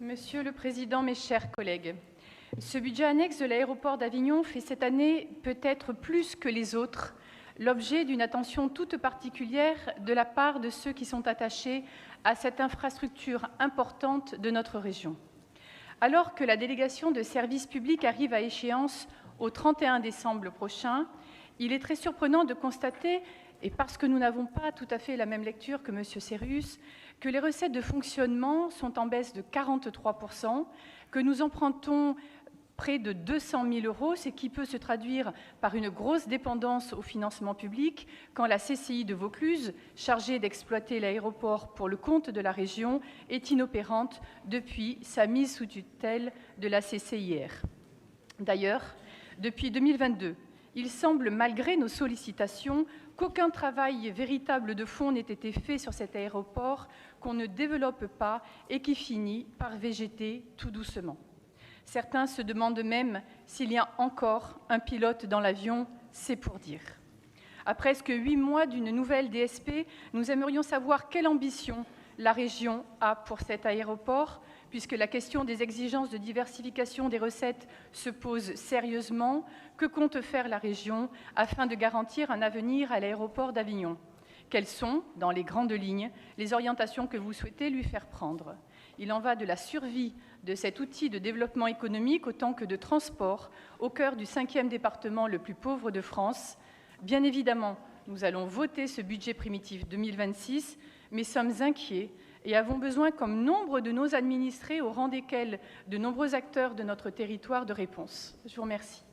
Monsieur le Président, mes chers collègues, ce budget annexe de l'aéroport d'Avignon fait cette année, peut-être plus que les autres, l'objet d'une attention toute particulière de la part de ceux qui sont attachés à cette infrastructure importante de notre région. Alors que la délégation de service public arrive à échéance au 31 décembre prochain, il est très surprenant de constater, et parce que nous n'avons pas tout à fait la même lecture que M. Serrius, que les recettes de fonctionnement sont en baisse de 43%, que nous empruntons près de 200 000 euros, ce qui peut se traduire par une grosse dépendance au financement public, quand la CCI de Vaucluse, chargée d'exploiter l'aéroport pour le compte de la région, est inopérante depuis sa mise sous tutelle de la CCIR. D'ailleurs, depuis 2022, il semble, malgré nos sollicitations, qu'aucun travail véritable de fond n'ait été fait sur cet aéroport, qu'on ne développe pas et qui finit par végéter tout doucement. Certains se demandent même s'il y a encore un pilote dans l'avion, c'est pour dire. À presque 8 mois d'une nouvelle DSP, nous aimerions savoir quelle ambition la région a pour cet aéroport, puisque la question des exigences de diversification des recettes se pose sérieusement. Que compte faire la région afin de garantir un avenir à l'aéroport d'Avignon? Quelles sont, dans les grandes lignes, les orientations que vous souhaitez lui faire prendre? Il en va de la survie de cet outil de développement économique autant que de transport au cœur du 5e département le plus pauvre de France. Bien évidemment, nous allons voter ce budget primitif 2026, mais sommes inquiets et avons besoin, comme nombre de nos administrés, au rang desquels de nombreux acteurs de notre territoire, de réponses. Je vous remercie.